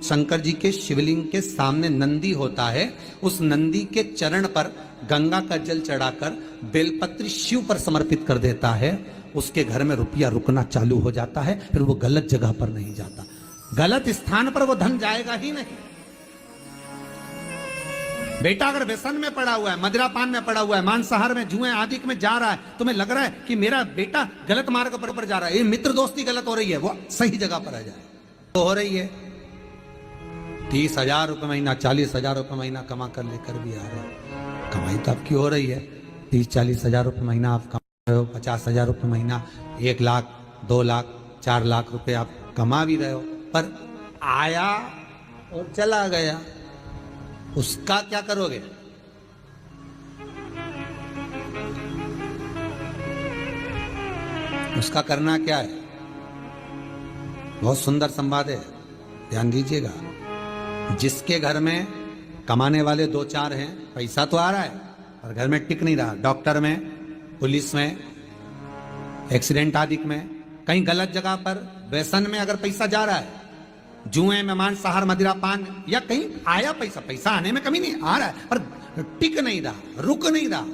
शंकर जी के शिवलिंग के सामने नंदी होता है, उस नंदी के चरण पर गंगा का जल चढ़ाकर बेलपत्री शिव पर समर्पित कर देता है, उसके घर में रुपया रुकना चालू हो जाता है, फिर वो गलत जगह पर नहीं जाता, गलत स्थान पर वो धन जाएगा ही नहीं। बेटा अगर व्यसन में पड़ा हुआ है, मदिरा पान में पड़ा हुआ है, मांसाहार में, जुए आदि में जा रहा है, तुम्हें लग रहा है कि मेरा बेटा गलत मार्ग पर जा रहा है, ये मित्र दोस्ती गलत हो रही है, वो सही जगह पर आ जाए तो हो रही है। 30,000 रुपये महीना, 40,000 रुपये महीना कमा कर लेकर भी आ रहे हैं, कमाई तो आपकी हो रही है। 30-40 हजार रुपये महीना आप कमा रहे हो, 50,000 रुपये महीना, 1 लाख, 2 लाख, 4 लाख रुपए आप कमा भी रहे हो, पर आया और चला गया, उसका क्या करोगे? उसका करना क्या है? बहुत सुंदर संवाद है, ध्यान दीजिएगा। जिसके घर में कमाने वाले 2-4 हैं, पैसा तो आ रहा है और घर में टिक नहीं रहा, डॉक्टर में, पुलिस में, एक्सीडेंट आदि में, कहीं गलत जगह पर व्यसन में अगर पैसा जा रहा है, जुए में, मांसाहार, मदिरा पान, या कहीं आया पैसा, पैसा आने में कमी नहीं, आ रहा है पर टिक नहीं रहा, रुक नहीं रहा,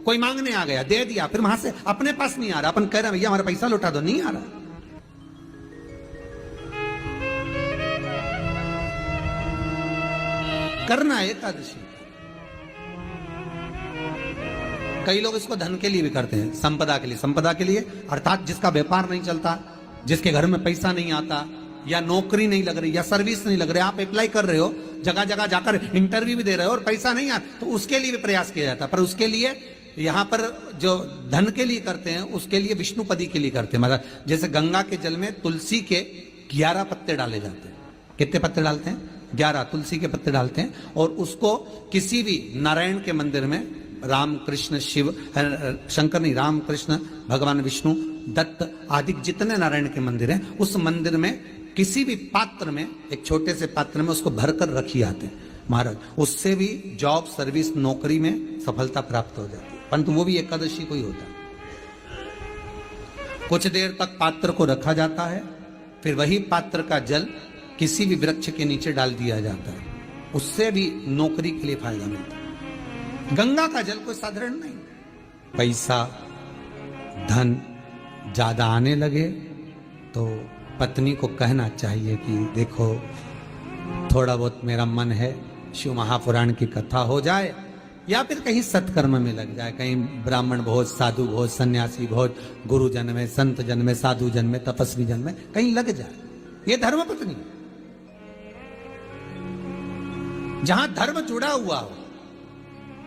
कोई मांगने आ गया, दे दिया, फिर वहां से अपने पास नहीं आ रहा, अपन कह रहे हैं भैया हमारा पैसा लौटा दो, नहीं आ रहा। करना है एकादशी। कई लोग इसको धन के लिए भी करते हैं, संपदा के लिए, संपदा के लिए अर्थात जिसका व्यापार नहीं चलता, जिसके घर में पैसा नहीं आता, या नौकरी नहीं लग रही, या सर्विस नहीं लग रही, आप अप्लाई कर रहे हो, जगह जगह जाकर इंटरव्यू भी दे रहे हो और पैसा नहीं आता, तो उसके लिए भी प्रयास किया जाता है। पर उसके लिए यहाँ पर जो धन के लिए करते हैं, उसके लिए विष्णुपदी के लिए करते हैं। मतलब जैसे गंगा के जल में तुलसी के 11 पत्ते डाले जाते हैं। कितने पत्ते डालते हैं? 11 तुलसी के पत्ते डालते हैं, और उसको किसी भी नारायण के मंदिर में, राम कृष्ण शिव, शंकर नहीं, राम कृष्ण भगवान विष्णु, दत्त आदि जितने नारायण के मंदिर हैं, उस मंदिर में किसी भी पात्र में, एक छोटे से पात्र में उसको भरकर रखी आते हैं महाराज, उससे भी जॉब, सर्विस, नौकरी में सफलता प्राप्त हो जाती है। परंतु वो भी एकादशी को ही होता है। कुछ देर तक पात्र को रखा जाता है, फिर वही पात्र का जल किसी भी वृक्ष के नीचे डाल दिया जाता है, उससे भी नौकरी के लिए फायदा मिलता है। गंगा का जल कोई साधारण नहीं। पैसा, धन ज्यादा आने लगे तो पत्नी को कहना चाहिए कि देखो थोड़ा बहुत मेरा मन है, शिव महापुराण की कथा हो जाए, या फिर कहीं सत्कर्म में लग जाए, कहीं ब्राह्मण भोज, साधु भोज, सन्यासी भोज, गुरु जन में, संत जन में, साधु जन में, तपस्वी जन में कहीं लग जाए। ये धर्म पत्नी, जहां धर्म जुड़ा हुआ हो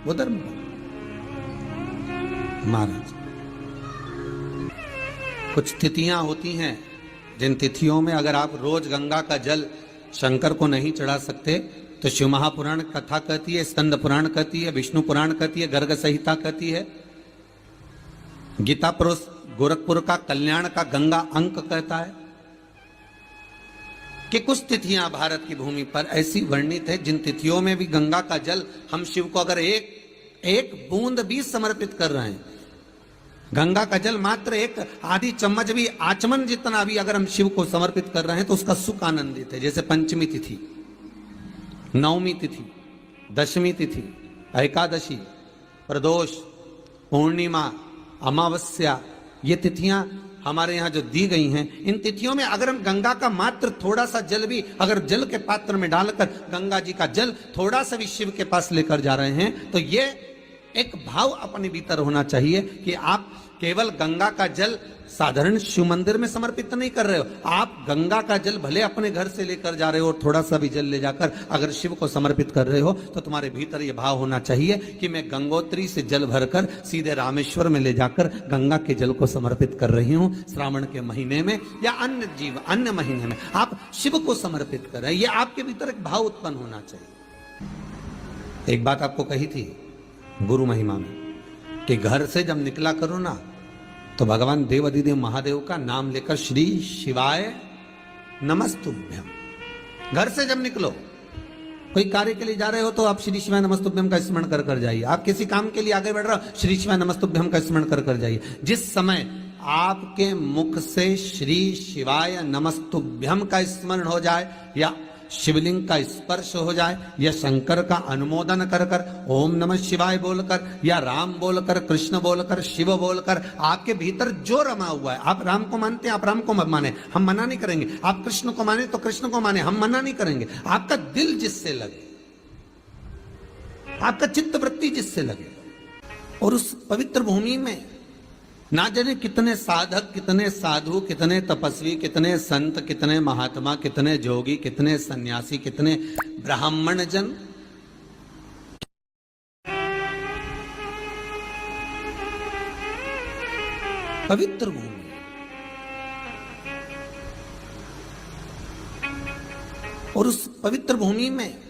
वो धर्म। महाराज कुछ तिथियां होती हैं, जिन तिथियों में अगर आप रोज गंगा का जल शंकर को नहीं चढ़ा सकते, तो शिव महापुराण कथा कहती है, स्कंद पुराण कहती है, विष्णु पुराण कहती है, गर्ग संहिता कहती है, गीता पुरुष गोरखपुर का कल्याण का गंगा अंक कहता है कि कुछ तिथियां भारत की भूमि पर ऐसी वर्णित है जिन तिथियों में भी गंगा का जल हम शिव को अगर एक बूंद भी समर्पित कर रहे हैं, गंगा का जल मात्र एक आधी चम्मच भी, आचमन जितना भी अगर हम शिव को समर्पित कर रहे हैं, तो उसका सुख आनंदित है। जैसे पंचमी तिथि, नवमी तिथि, दशमी तिथि, एकादशी, प्रदोष, पूर्णिमा, अमावस्या, ये तिथियां हमारे यहाँ जो दी गई हैं, इन तिथियों में अगर हम गंगा का मात्र थोड़ा सा जल भी अगर जल के पात्र में डालकर गंगा जी का जल थोड़ा सा भी शिव के पास लेकर जा रहे हैं, तो ये एक भाव अपने भीतर होना चाहिए कि आप केवल गंगा का जल साधारण शिव मंदिर में समर्पित नहीं कर रहे हो, आप गंगा का जल भले अपने घर से लेकर जा रहे हो और थोड़ा सा भी जल ले जाकर अगर शिव को समर्पित कर रहे हो, तो तुम्हारे भीतर यह भाव होना चाहिए कि मैं गंगोत्री से जल भरकर सीधे रामेश्वर में ले जाकर गंगा के जल को समर्पित कर रही हूं। श्रावण के महीने में या अन्य महीने में आप शिव को समर्पित कर रहे हैं, यह आपके भीतर एक भाव उत्पन्न होना चाहिए। एक बात आपको कही थी गुरु महिमा में कि घर से जब निकला करो ना, तो भगवान देव अधिदेव महादेव का नाम लेकर श्री शिवाय नमस्तुभ्यम। घर से जब निकलो, कोई कार्य के लिए जा रहे हो तो आप श्री शिवाय नमस्तुभ्यम का स्मरण कर कर जाइए। आप किसी काम के लिए आगे बढ़ रहे हो, श्री शिवाय नमस्तुभ्यम का स्मरण कर कर जाइए। जिस समय आपके मुख से श्री शिवाय नमस्तुभ्यम का स्मरण हो जाए या शिवलिंग का स्पर्श हो जाए, या शंकर का अनुमोदन कर कर ओम नमः शिवाय बोलकर, या राम बोलकर, कृष्ण बोलकर, शिव बोलकर, आपके भीतर जो रमा हुआ है, आप राम को मानते हैं आप राम को माने, हम मना नहीं करेंगे, आप कृष्ण को माने तो कृष्ण को माने, हम मना नहीं करेंगे, आपका दिल जिससे लगे, आपका चित्त वृत्ति जिससे लगे। और उस पवित्र भूमि में ना जाने कितने साधक, कितने साधु, कितने तपस्वी, कितने संत, कितने महात्मा, कितने जोगी, कितने सन्यासी, कितने ब्राह्मण जन पवित्र भूमि। और उस पवित्र भूमि में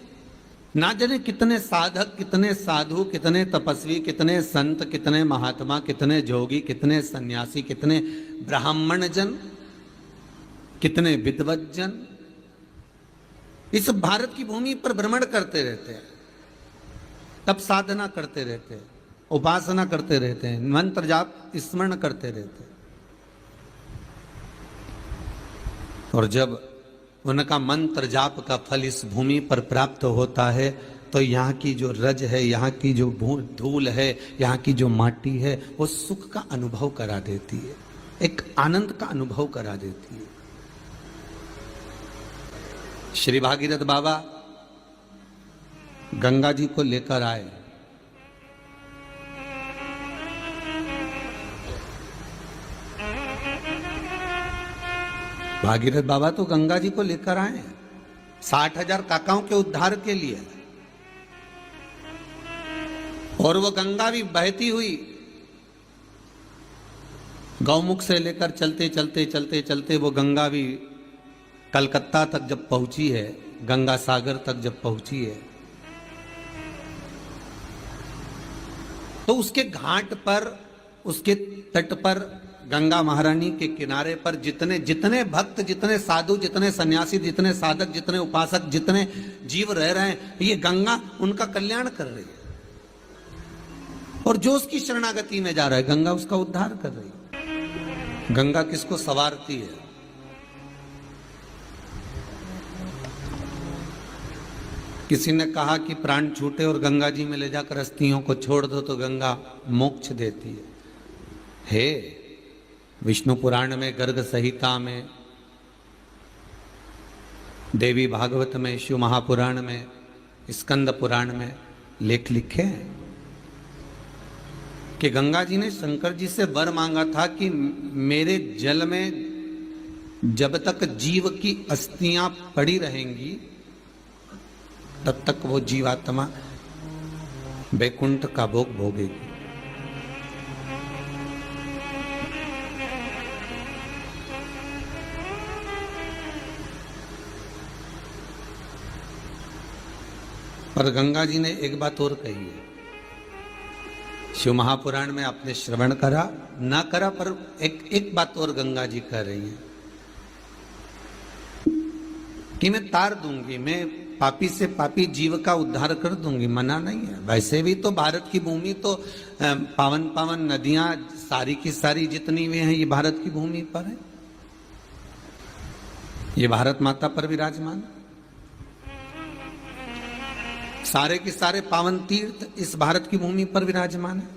ना जाने कितने साधक, कितने साधु, कितने तपस्वी, कितने संत, कितने महात्मा, कितने जोगी, कितने सन्यासी, कितने ब्राह्मण जन, कितने विद्वत जन इस भारत की भूमि पर भ्रमण करते रहते हैं, तप साधना करते रहते हैं, उपासना करते रहते हैं, मंत्र जाप स्मरण करते रहते हैं। और जब उनका मंत्र जाप का फल इस भूमि पर प्राप्त होता है तो यहाँ की जो रज है, यहाँ की जो धूल है, यहाँ की जो माटी है, वो सुख का अनुभव करा देती है, एक आनंद का अनुभव करा देती है। श्री भागीरथ बाबा गंगा जी को लेकर आए। भागीरथ बाबा तो गंगा जी को लेकर आए 60,000 काकाओं के उद्धार के लिए, और वो गंगा भी बहती हुई गौमुख से लेकर चलते चलते चलते चलते वो गंगा भी कलकत्ता तक जब पहुंची है, गंगा सागर तक जब पहुंची है, तो उसके घाट पर, उसके तट पर, गंगा महारानी के किनारे पर जितने जितने भक्त, जितने साधु, जितने सन्यासी, जितने साधक, जितने उपासक, जितने जीव रह रहे हैं, ये गंगा उनका कल्याण कर रही है। और जो उसकी शरणागति में जा रहा है, गंगा उसका उद्धार कर रही है। गंगा किसको संवारती है? किसी ने कहा कि प्राण छूटे और गंगा जी में ले जाकर अस्थियों को छोड़ दो तो गंगा मोक्ष देती है। विष्णु पुराण में, गर्ग संहिता में, देवी भागवत में, शिव महापुराण में, स्कंद पुराण में लेख लिखे हैं कि गंगा जी ने शंकर जी से वर मांगा था कि मेरे जल में जब तक जीव की अस्थियां पड़ी रहेंगी तब तक वो जीवात्मा वैकुंठ का भोग भोगेगी। पर गंगा जी ने एक बात और कही है, शिव महापुराण में आपने श्रवण करा ना करा, पर एक बात और गंगा जी कह रही हैं कि मैं तार दूंगी, मैं पापी से पापी जीव का उद्धार कर दूंगी, मना नहीं है। वैसे भी तो भारत की भूमि तो पावन पावन नदियां सारी की सारी जितनी भी हैं ये भारत की भूमि पर है, ये भारत माता पर विराजमान है। सारे के सारे पावन तीर्थ इस भारत की भूमि पर विराजमान है।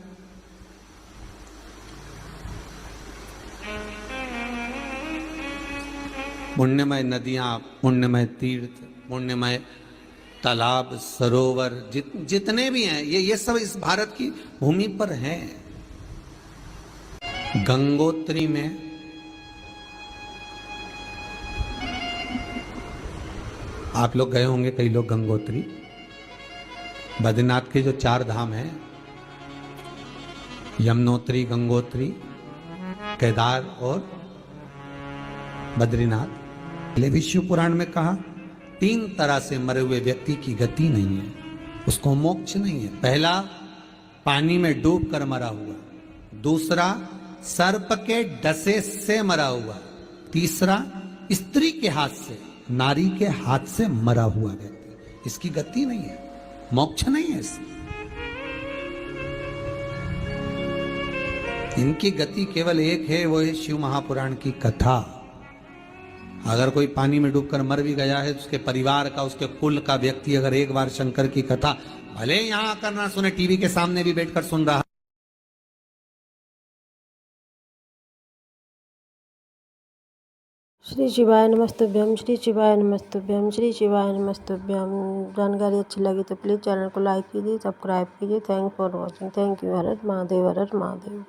पुण्यमय नदियां, पुण्यमय तीर्थ, पुण्यमय तालाब, सरोवर जितने भी हैं ये सब इस भारत की भूमि पर हैं। गंगोत्री में आप लोग गए होंगे, कई लोग गंगोत्री, बद्रीनाथ के जो 4 धाम हैं, यमुनोत्री, गंगोत्री, केदार और बद्रीनाथ। विष्णु पुराण में कहा 3 तरह से मरे हुए व्यक्ति की गति नहीं है, उसको मोक्ष नहीं है। पहला, पानी में डूब कर मरा हुआ। दूसरा, सर्प के डसे से मरा हुआ। तीसरा, स्त्री के हाथ से, नारी के हाथ से मरा हुआ व्यक्ति, इसकी गति नहीं है, मोक्ष नहीं है इसकी। इनकी गति केवल एक है, वो है शिव महापुराण की कथा। अगर कोई पानी में डूबकर मर भी गया है, उसके परिवार का, उसके कुल का व्यक्ति अगर एक बार शंकर की कथा भले यहाँ आकर ना सुने, टीवी के सामने भी बैठकर सुन रहा, श्री शिवाय नमस्तुभ्यम, श्री शिवाय नमस्तुभ्यम, श्री शिवाय नमस्तुभ्यम। जानकारी अच्छी लगी तो प्लीज़ चैनल को लाइक कीजिए, सब्सक्राइब कीजिए। Thank for watching. Thank you. Her her Mahadev, her her Mahadev.